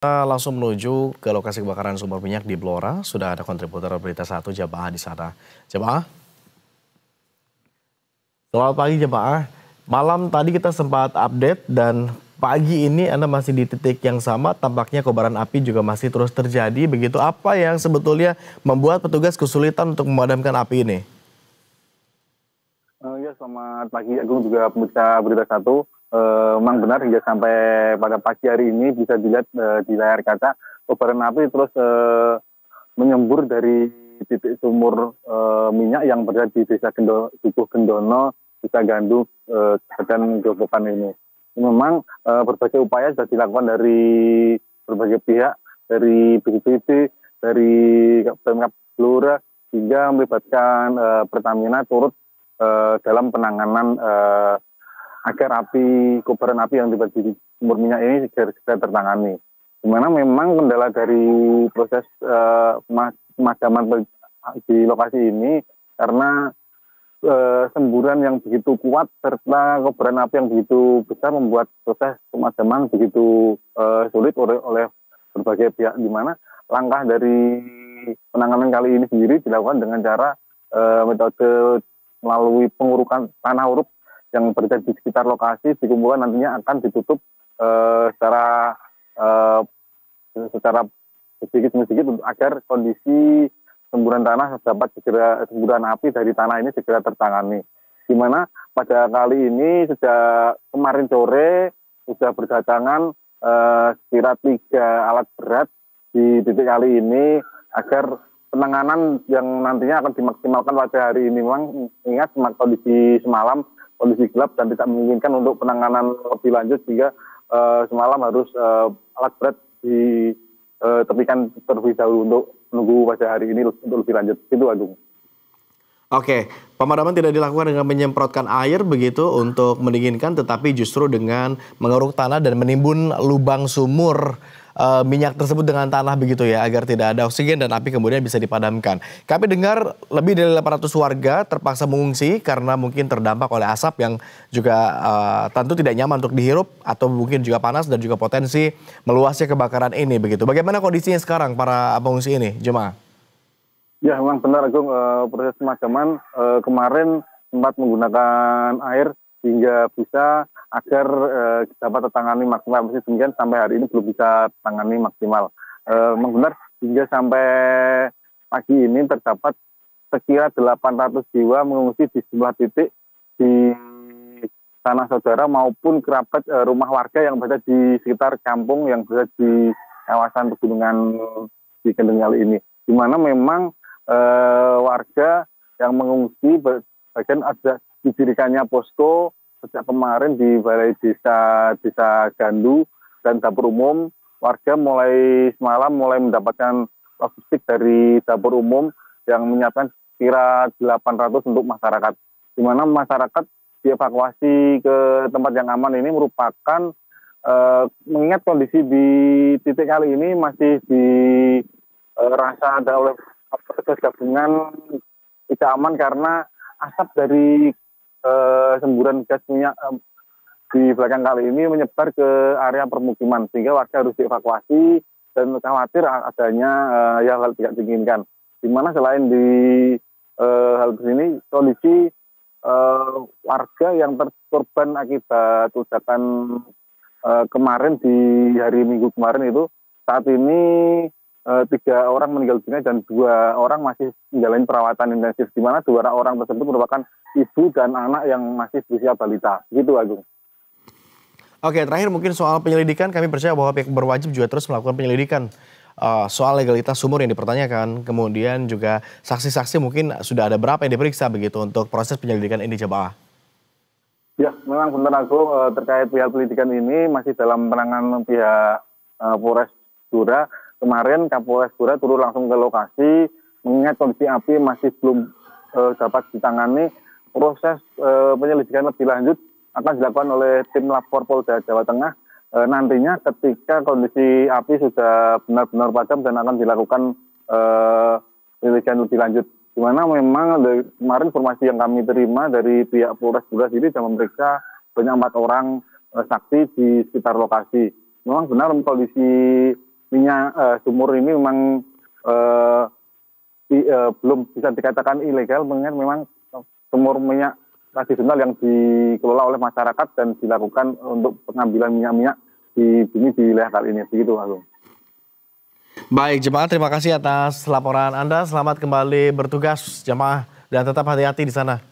Kita langsung menuju ke lokasi kebakaran sumber minyak di Blora. Sudah ada kontributor Berita Satu Jamaah di sana. Jamaah, selamat pagi Jamaah. Malam tadi kita sempat update dan pagi ini Anda masih di titik yang sama. Tampaknya kobaran api juga masih terus terjadi. Begitu apa yang sebetulnya membuat petugas kesulitan untuk memadamkan api ini? Ya, selamat pagi Agung, juga pemirsa Berita Satu. Memang benar hingga sampai pada pagi hari ini bisa dilihat di layar kaca kobaran api terus menyembur dari titik sumur minyak yang berada di Desa Dukuh Gendono, Desa Ganduk, dan Grobogan ini. Memang berbagai upaya sudah dilakukan dari berbagai pihak, dari BPBD, dari Pemkab Blora, hingga melibatkan Pertamina turut dalam penanganan agar kobaran api yang tiba di sumur minyak ini segera tertangani. Di mana memang kendala dari proses pemadaman di lokasi ini karena semburan yang begitu kuat serta kobaran api yang begitu besar membuat proses pemadaman begitu sulit oleh berbagai pihak, di mana langkah dari penanganan kali ini sendiri dilakukan dengan cara metode melalui pengurukan tanah uruk yang berada di sekitar lokasi dikumpulkan, nantinya akan ditutup secara sedikit agar kondisi semburan api dari tanah ini segera tertangani. Di mana pada kali ini sejak kemarin sore sudah berdatangan sekira 3 alat berat di titik kali ini agar penanganan yang nantinya akan dimaksimalkan pada hari ini. Memang ingat kondisi semalam, kondisi gelap dan tidak memungkinkan untuk penanganan lebih lanjut, sehingga semalam harus alat berat ditepikan terlebih dahulu untuk menunggu pada hari ini untuk lebih lanjut. Itu Agung. Oke, pemadaman tidak dilakukan dengan menyemprotkan air begitu untuk mendinginkan, tetapi justru dengan mengeruk tanah dan menimbun lubang sumur minyak tersebut dengan tanah begitu ya, agar tidak ada oksigen dan api kemudian bisa dipadamkan. Kami dengar lebih dari 800 warga terpaksa mengungsi karena mungkin terdampak oleh asap yang juga tentu tidak nyaman untuk dihirup atau mungkin juga panas dan juga potensi meluasnya kebakaran ini begitu. Bagaimana kondisinya sekarang para pengungsi ini, jemaah? Ya, memang benar Agung, proses pemadaman kemarin sempat menggunakan air hingga bisa agar dapat tertangani maksimal. Meski demikian sampai hari ini belum bisa tertangani maksimal. Memang benar hingga sampai pagi ini terdapat sekira 800 jiwa mengungsi di sejumlah titik di tanah saudara maupun kerabat rumah warga yang berada di sekitar kampung yang berada di kawasan pegunungan di Kendeng ini. Di mana memang warga yang mengungsi bagian ada didirikannya posko sejak kemarin di balai desa Gandu dan dapur umum. Warga mulai semalam mendapatkan logistik dari dapur umum yang menyiapkan kira 800 untuk masyarakat, di mana masyarakat dievakuasi ke tempat yang aman. Ini merupakan mengingat kondisi di titik kali ini masih dirasa ada oleh petugas gabungan tidak aman karena asap dari semburan gas minyak di belakang kali ini menyebar ke area permukiman, sehingga warga harus dievakuasi dan khawatir adanya hal tidak diinginkan. Di mana selain di hal ini kondisi warga yang terkorban akibat ledakan kemarin di hari Minggu kemarin itu saat ini 3 orang meninggal dunia dan 2 orang masih menjalani perawatan intensif, di mana 2 orang tersebut merupakan ibu dan anak yang masih berusia balita. Begitu Agung. Oke, terakhir mungkin soal penyelidikan, kami percaya bahwa pihak berwajib juga terus melakukan penyelidikan soal legalitas sumur yang dipertanyakan, kemudian juga saksi-saksi mungkin sudah ada berapa yang diperiksa begitu untuk proses penyelidikan ini, jemaah. Ya, memang benar Agung, terkait pihak penyelidikan ini masih dalam penanganan pihak Polres Blora. Kemarin Kapolres Blora turun langsung ke lokasi, mengingat kondisi api masih belum dapat ditangani. Proses penyelidikan lebih lanjut akan dilakukan oleh tim lapor Polda Jawa Tengah nantinya ketika kondisi api sudah benar-benar padam, dan akan dilakukan penyelidikan lebih lanjut. Di mana memang kemarin informasi yang kami terima dari pihak Polres Blora ini sudah memeriksa banyak 4 orang saksi di sekitar lokasi. Memang benar kondisi minyak sumur ini memang belum bisa dikatakan ilegal, mengingat memang sumur minyak tradisional yang dikelola oleh masyarakat dan dilakukan untuk pengambilan minyak-minyak di bumi di wilayah kali ini. Begitu, Agung. Baik, jemaah, terima kasih atas laporan Anda. Selamat kembali bertugas, jemaah, dan tetap hati-hati di sana.